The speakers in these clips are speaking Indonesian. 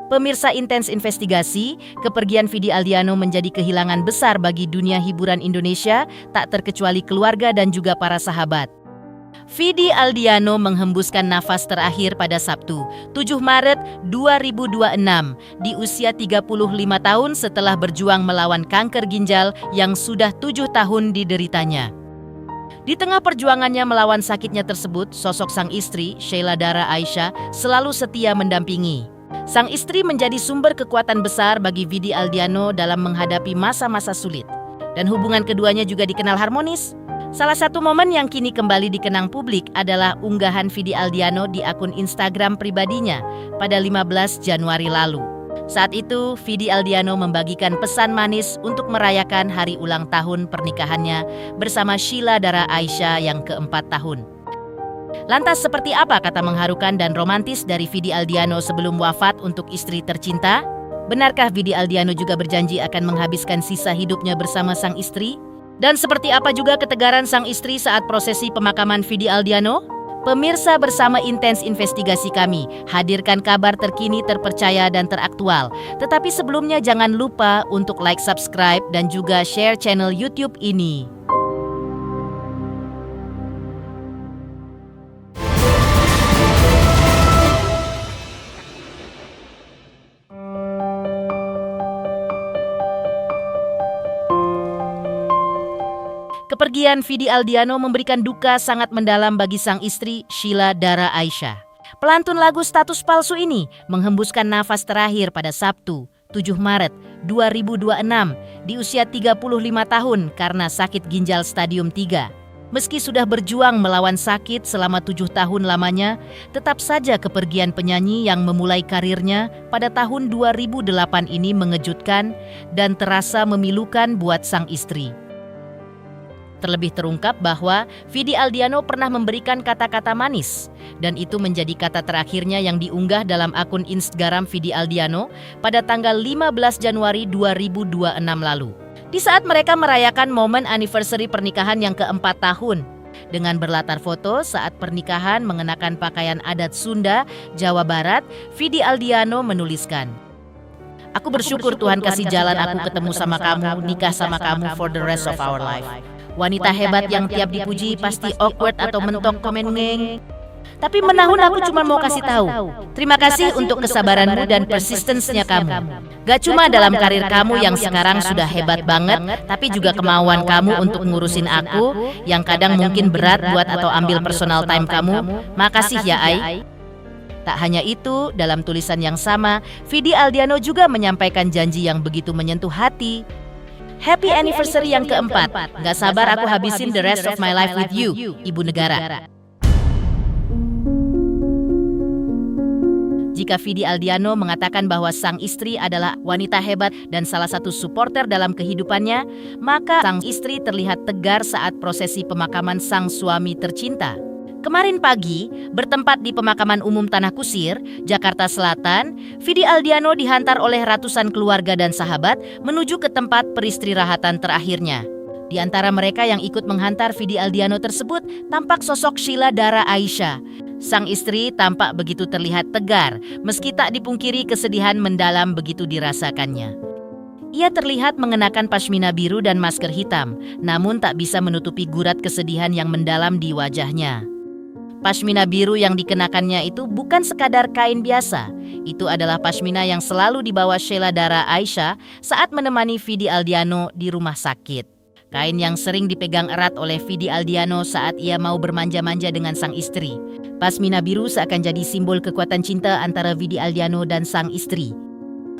Pemirsa Intens Investigasi, kepergian Vidi Aldiano menjadi kehilangan besar bagi dunia hiburan Indonesia, tak terkecuali keluarga dan juga para sahabat. Vidi Aldiano menghembuskan nafas terakhir pada Sabtu, 7 Maret 2026, di usia 35 tahun setelah berjuang melawan kanker ginjal yang sudah 7 tahun dideritanya. Di tengah perjuangannya melawan sakitnya tersebut, sosok sang istri, Sheila Dara Aisha, selalu setia mendampingi. Sang istri menjadi sumber kekuatan besar bagi Vidi Aldiano dalam menghadapi masa-masa sulit. Dan hubungan keduanya juga dikenal harmonis. Salah satu momen yang kini kembali dikenang publik adalah unggahan Vidi Aldiano di akun Instagram pribadinya pada 15 Januari lalu. Saat itu, Vidi Aldiano membagikan pesan manis untuk merayakan hari ulang tahun pernikahannya bersama Sheila Dara Aisha yang keempat tahun. Lantas seperti apa kata mengharukan dan romantis dari Vidi Aldiano sebelum wafat untuk istri tercinta? Benarkah Vidi Aldiano juga berjanji akan menghabiskan sisa hidupnya bersama sang istri? Dan seperti apa juga ketegaran sang istri saat prosesi pemakaman Vidi Aldiano? Pemirsa, bersama Intens Investigasi kami hadirkan kabar terkini, terpercaya dan teraktual. Tetapi sebelumnya jangan lupa untuk like, subscribe dan juga share channel YouTube ini. Kepergian Vidi Aldiano memberikan duka sangat mendalam bagi sang istri Sheila Dara Aisha. Pelantun lagu Status Palsu ini menghembuskan nafas terakhir pada Sabtu, 7 Maret 2026 di usia 35 tahun karena sakit ginjal stadium 3. Meski sudah berjuang melawan sakit selama 7 tahun lamanya, tetap saja kepergian penyanyi yang memulai karirnya pada tahun 2008 ini mengejutkan dan terasa memilukan buat sang istri. Terlebih terungkap bahwa Vidi Aldiano pernah memberikan kata-kata manis, dan itu menjadi kata terakhirnya yang diunggah dalam akun Instagram Vidi Aldiano pada tanggal 15 Januari 2026 lalu. Di saat mereka merayakan momen anniversary pernikahan yang keempat tahun, dengan berlatar foto saat pernikahan mengenakan pakaian adat Sunda, Jawa Barat, Vidi Aldiano menuliskan, "Aku bersyukur Tuhan kasih jalan aku ketemu sama kamu, nikah sama kamu for the rest of our life. Wanita hebat yang tiap dipuji pasti awkward atau mentok komen ngeng. Tapi menahun aku cuma mau kasih tahu. Terima kasih untuk kesabaranmu dan persistence-nya kamu. Gak cuma dalam karir kamu yang sekarang sudah hebat banget, tapi juga kemauan kamu untuk ngurusin aku yang kadang mungkin berat buat atau ambil personal time kamu. Makasih ya Ai." Tak hanya itu, dalam tulisan yang sama, Vidi Aldiano juga menyampaikan janji yang begitu menyentuh hati. "Happy anniversary yang keempat. Gak sabar aku habisin the rest of my life with you, Ibu Negara." Jika Vidi Aldiano mengatakan bahwa sang istri adalah wanita hebat dan salah satu supporter dalam kehidupannya, maka sang istri terlihat tegar saat prosesi pemakaman sang suami tercinta. Kemarin pagi, bertempat di Pemakaman Umum Tanah Kusir, Jakarta Selatan, Vidi Aldiano dihantar oleh ratusan keluarga dan sahabat menuju ke tempat peristirahatan terakhirnya. Di antara mereka yang ikut menghantar Vidi Aldiano tersebut, tampak sosok Sheila Dara Aisha. Sang istri tampak begitu terlihat tegar, meski tak dipungkiri kesedihan mendalam begitu dirasakannya. Ia terlihat mengenakan pashmina biru dan masker hitam, namun tak bisa menutupi gurat kesedihan yang mendalam di wajahnya. Pashmina biru yang dikenakannya itu bukan sekadar kain biasa. Itu adalah pashmina yang selalu dibawa Sheila Dara Aisha saat menemani Vidi Aldiano di rumah sakit. Kain yang sering dipegang erat oleh Vidi Aldiano saat ia mau bermanja-manja dengan sang istri. Pashmina biru seakan jadi simbol kekuatan cinta antara Vidi Aldiano dan sang istri.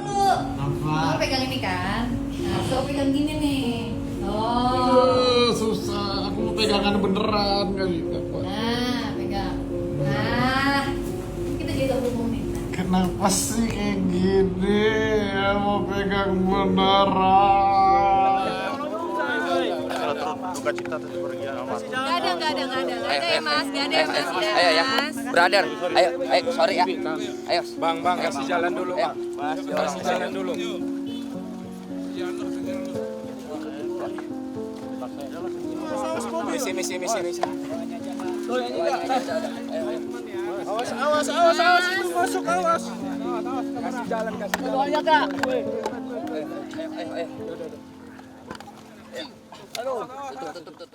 Kamu pegang ini kan? Nah, so pegang gini nih. Oh. Susah, aku mau pegangan beneran gak bisa. Nah, pegang. Nah, kita jadi umum nih. Kenapa sih kayak gini? Ya mau pegang beneran. Buka cita terus kepergian Mas. Gak ada ya Mas, gak ada ya Mas. Ayo ya, brother, ayo, sorry ya, ayo. Bang, kasih jalan dulu Pak. Kasih jalan dulu. Misi. Awas, itu masuk awas. Kasih jalan, kasih jalan. Doanya kak. Ayo. Tutup.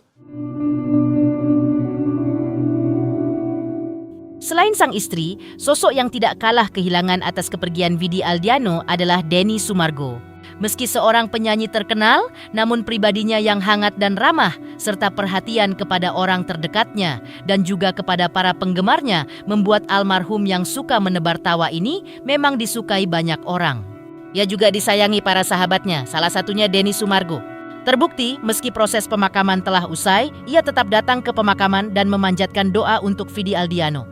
Selain sang istri, sosok yang tidak kalah kehilangan atas kepergian Vidi Aldiano adalah Denny Sumargo. Meski seorang penyanyi terkenal, namun pribadinya yang hangat dan ramah, serta perhatian kepada orang terdekatnya dan juga kepada para penggemarnya membuat almarhum yang suka menebar tawa ini memang disukai banyak orang. Ia juga disayangi para sahabatnya, salah satunya Denny Sumargo. Terbukti, meski proses pemakaman telah usai, ia tetap datang ke pemakaman dan memanjatkan doa untuk Vidi Aldiano.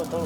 Tahu.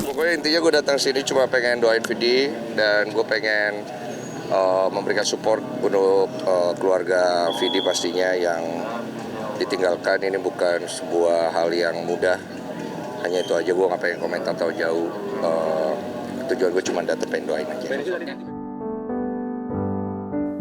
Pokoknya intinya gue datang sini cuma pengen doain Vidi dan gue pengen memberikan support untuk keluarga Vidi pastinya yang ditinggalkan. Ini bukan sebuah hal yang mudah, hanya itu aja. Gue nggak pengen komentar terlalu jauh. Tujuan gue cuma datang pengen doain aja.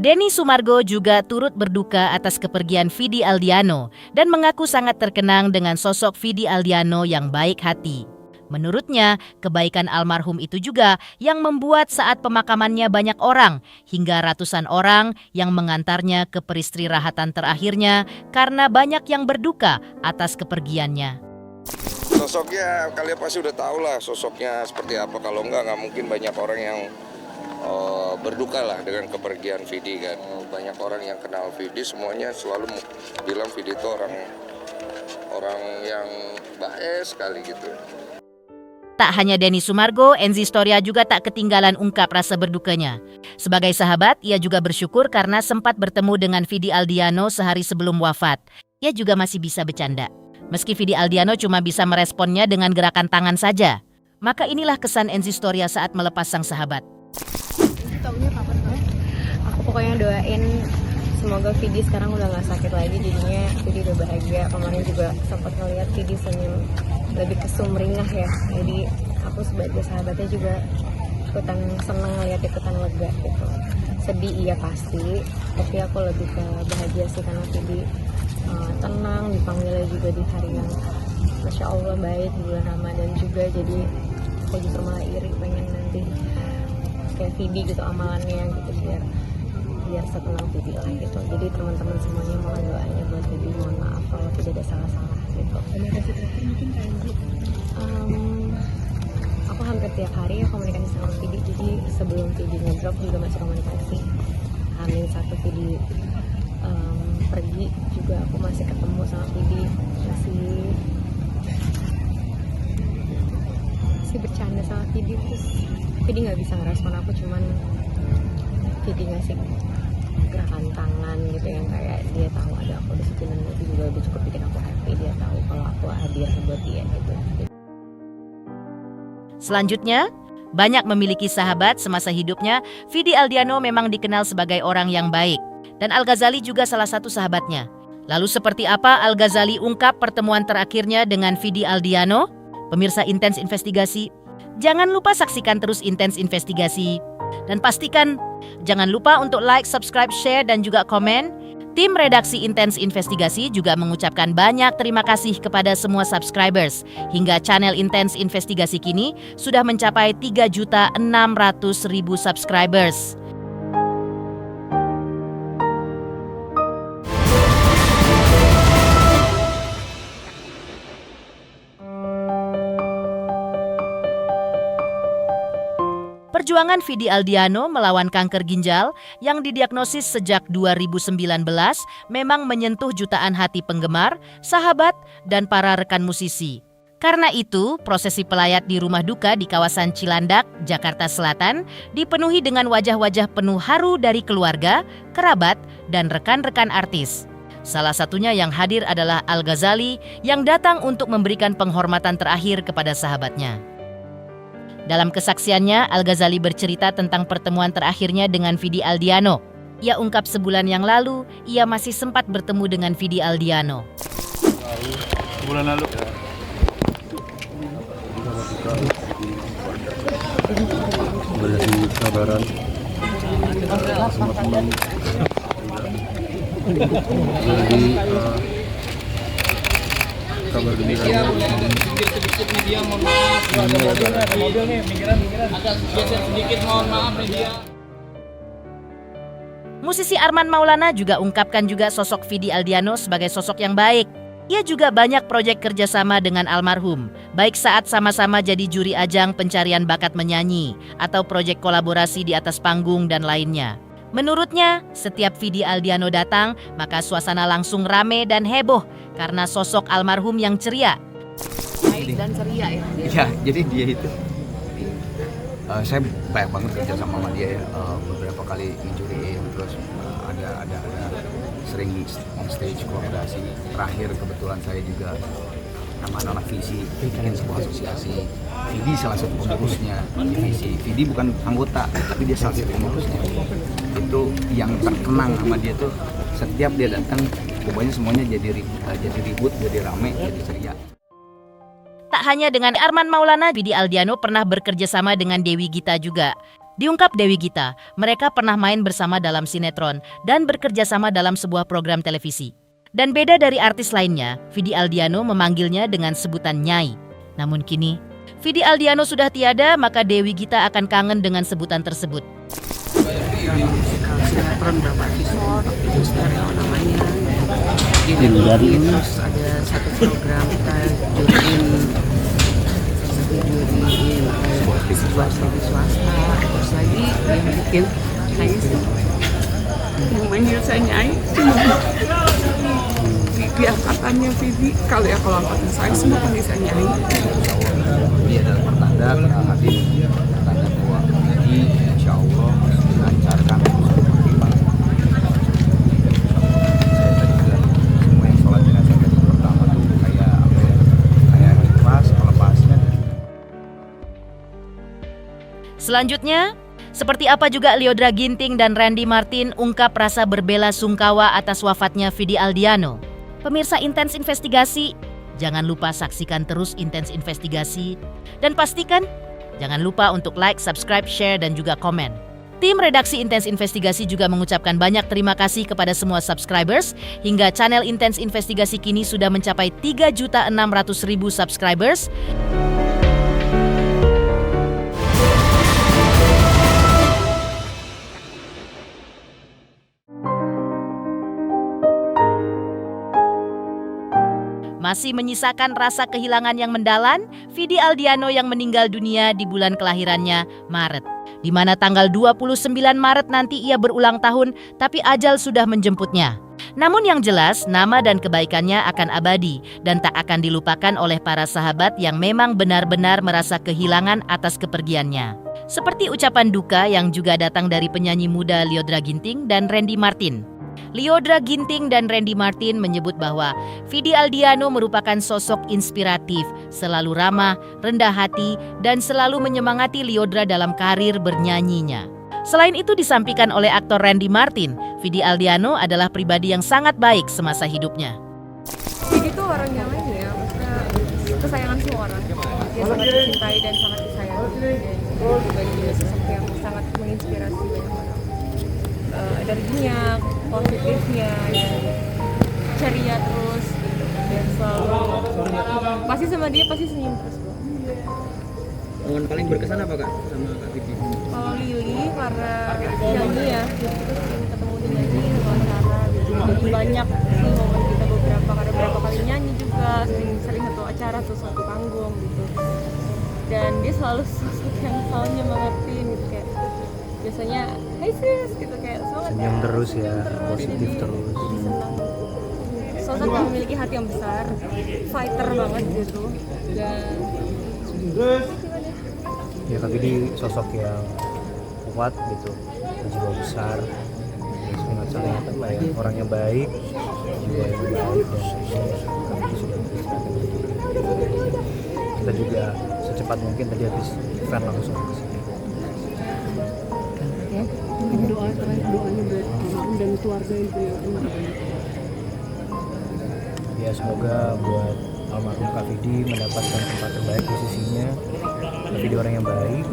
Denny Sumargo juga turut berduka atas kepergian Vidi Aldiano dan mengaku sangat terkenang dengan sosok Vidi Aldiano yang baik hati. Menurutnya, kebaikan almarhum itu juga yang membuat saat pemakamannya banyak orang, hingga ratusan orang yang mengantarnya ke peristirahatan terakhirnya karena banyak yang berduka atas kepergiannya. Sosoknya kalian pasti udah tahu lah sosoknya seperti apa. Kalau nggak mungkin banyak orang yang berduka lah dengan kepergian Vidi kan. Banyak orang yang kenal Vidi semuanya selalu bilang Vidi itu orang yang baik sekali gitu. Tak hanya Denny Sumargo, Enzi Storia juga tak ketinggalan ungkap rasa berdukanya. Sebagai sahabat, ia juga bersyukur karena sempat bertemu dengan Vidi Aldiano sehari sebelum wafat. Ia juga masih bisa bercanda. Meski Vidi Aldiano cuma bisa meresponnya dengan gerakan tangan saja. Maka inilah kesan Enzi Storia saat melepas sang sahabat. Taunya kapan banget? Aku pokoknya doain semoga Vidi sekarang udah gak sakit lagi, jadinya Vidi udah bahagia. Kemarin juga sempat ngeliat Vidi senyum lebih kesumringah ya, jadi aku sebagai sahabatnya juga ikutan seneng ngeliat, ikutan lega gitu. Sedih iya pasti, tapi aku lebih ke bahagia sih karena Vidi tenang, dipanggilnya juga di hari yang Masya Allah baik, bulan Ramadan juga. Jadi aku justru malah iri, pengen nanti kayak Vidi gitu amalannya gitu, biar setenang Vidi lah gitu. Jadi teman-teman semuanya mohon doanya buat Vidi, mohon maaf kalau tidak ada salah-salah gitu. Komunikasi terakhir mungkin kayak aku hampir tiap hari ya komunikasi sama Vidi. Jadi sebelum Vidi ngedrop juga masih komunikasi. Amin satu Vidi pergi juga aku masih ketemu sama Vidi, masih bercanda sama Vidi. Terus Vidi nggak bisa ngerespon aku, cuman Vidi ngasih gerakan tangan gitu yang kayak dia tahu ada aku di situ, dan itu juga udah cukup bikin aku happy. Dia tahu kalau aku hadir buat dia gitu. Selanjutnya, banyak memiliki sahabat semasa hidupnya, Vidi Aldiano memang dikenal sebagai orang yang baik. Dan Al-Ghazali juga salah satu sahabatnya. Lalu seperti apa Al-Ghazali ungkap pertemuan terakhirnya dengan Vidi Aldiano? Pemirsa Intens Investigasi, jangan lupa saksikan terus Intens Investigasi. Dan pastikan jangan lupa untuk like, subscribe, share, dan juga komen. Tim redaksi Intens Investigasi juga mengucapkan banyak terima kasih kepada semua subscribers. Hingga channel Intens Investigasi kini sudah mencapai 3.600.000 subscribers. Perjuangan Vidi Aldiano melawan kanker ginjal yang didiagnosis sejak 2019 memang menyentuh jutaan hati penggemar, sahabat, dan para rekan musisi. Karena itu, prosesi pelayat di rumah duka di kawasan Cilandak, Jakarta Selatan dipenuhi dengan wajah-wajah penuh haru dari keluarga, kerabat, dan rekan-rekan artis. Salah satunya yang hadir adalah Al Ghazali yang datang untuk memberikan penghormatan terakhir kepada sahabatnya. Dalam kesaksiannya, Al Ghazali bercerita tentang pertemuan terakhirnya dengan Vidi Aldiano. Ia ungkap sebulan yang lalu, ia masih sempat bertemu dengan Vidi Aldiano. Sebulan lalu. Beri kabaran. Teman-teman. Jadi kabar gembira. Sedikit media, mohon maaf. Ada mobil nih, minggiran. Agak geser sedikit, mohon maaf media. Musisi Arman Maulana juga ungkapkan juga sosok Vidi Aldiano sebagai sosok yang baik. Ia juga banyak proyek kerjasama dengan almarhum, baik saat sama-sama jadi juri ajang pencarian bakat menyanyi atau proyek kolaborasi di atas panggung dan lainnya. Menurutnya, setiap Vidi Aldiano datang, maka suasana langsung rame dan heboh karena sosok almarhum yang ceria. Baik dan ceria ya. Iya, jadi dia itu saya banyak banget kerja sama dia ya, beberapa kali ngejuriin, terus ada sering on stage kolaborasi. Terakhir kebetulan saya juga sama anak Visi bikin sebuah asosiasi. Vidi salah satu pengurusnya di Visi. Vidi bukan anggota, tapi dia salah satu pengurusnya. Itu yang terkenang sama dia tuh setiap dia datang, pokoknya semuanya jadi ribut, jadi rame, jadi ceria. Tak hanya dengan Arman Maulana, Vidi Aldiano pernah bekerja sama dengan Dewi Gita juga. Diungkap Dewi Gita, mereka pernah main bersama dalam sinetron dan bekerja sama dalam sebuah program televisi. Dan beda dari artis lainnya, Vidi Aldiano memanggilnya dengan sebutan Nyai. Namun kini, Vidi Aldiano sudah tiada, maka Dewi Gita akan kangen dengan sebutan tersebut. Sinetron berapa episode, itu stereo namanya. Jadi terus ada satu program kita juriin sebuah TV swasta, terus lagi yang bikin saya sih yang manggil saya Nyai di angkatannya Vidi. Kalau angkatan saya semua panggil saya Nyai. Dia adalah pertanda bahwa Vidi insya Allah dilancarkan semua yang sholat jenazah tadi pertama tuh kayak ikhlas melepasnya. Selanjutnya, seperti apa juga Lyodra Ginting dan Randy Martin ungkap rasa berbela sungkawa atas wafatnya Vidi Aldiano. Pemirsa Intens Investigasi, jangan lupa saksikan terus Intens Investigasi dan pastikan jangan lupa untuk like, subscribe, share, dan juga komen. Tim redaksi Intens Investigasi juga mengucapkan banyak terima kasih kepada semua subscribers hingga channel Intens Investigasi kini sudah mencapai 3.600.000 subscribers. Masih menyisakan rasa kehilangan yang mendalam, Vidi Aldiano yang meninggal dunia di bulan kelahirannya Maret. Di mana tanggal 29 Maret nanti ia berulang tahun, tapi ajal sudah menjemputnya. Namun yang jelas, nama dan kebaikannya akan abadi dan tak akan dilupakan oleh para sahabat yang memang benar-benar merasa kehilangan atas kepergiannya. Seperti ucapan duka yang juga datang dari penyanyi muda Lyodra Ginting dan Randy Martin. Lyodra Ginting dan Randy Martin menyebut bahwa Vidi Aldiano merupakan sosok inspiratif, selalu ramah, rendah hati, dan selalu menyemangati Lyodra dalam karir bernyanyinya. Selain itu disampaikan oleh aktor Randy Martin, Vidi Aldiano adalah pribadi yang sangat baik semasa hidupnya. Vidi itu orang yang lain ya, maksudnya kesayangan semua orang. Dia sangat dicintai dan sangat disayangi. Dan juga dia sosok yang sangat menginspirasi banyak orang. energinya, positifnya, dan ceria terus, dan selalu pasti sama dia pasti senyum terus. Momen paling berkesan apa Kak sama Kak Vivi? Kalau Lily karena nyanyi ya, jadi kita sering ketemu di nyanyi, wawancara gitu. Jadi banyak sih momen kita karena beberapa kali nyanyi juga, sering satu acara tuh satu panggung gitu. Dan dia selalu sosok yang selalu nyemangatin gitu, kayak biasanya hai sis gitu, kayak semangat Senyum terus ya, positif jadi, terus. jadi senang. Sosok yang memiliki hati yang besar, fighter banget gitu, dan Ya tapi di sosok yang kuat gitu, jiwa besar, sangat apa ya, orang yang baik, jiwa yang baik, dan kami sudah beristirahat. Kita juga secepat mungkin tadi habis event langsung ke sini. Doa terakhir, doanya buat almarhum dan keluarga yang punya Ya semoga buat almarhum Kak Vidi mendapatkan tempat terbaik di sisinya. Kak Vidi orang yang baik.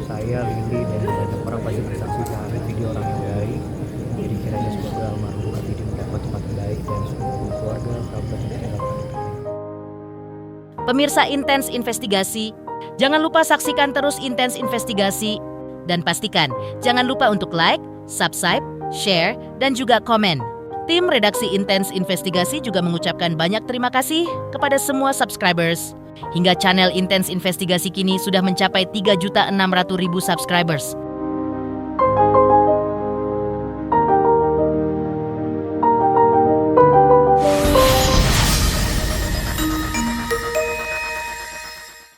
Saya, Lili, dan banyak orang pasti bersaksi kalau Vidi orang yang baik. Jadi kiranya semoga almarhum Kak Vidi mendapat tempat terbaik dan seluruh keluarga kerabat yang ditinggalkan. Pemirsa Intens Investigasi, jangan lupa saksikan terus Intens Investigasi dan pastikan jangan lupa untuk like, subscribe, share, dan juga komen. Tim redaksi Intens Investigasi juga mengucapkan banyak terima kasih kepada semua subscribers. Hingga channel Intens Investigasi kini sudah mencapai 3.600.000 subscribers.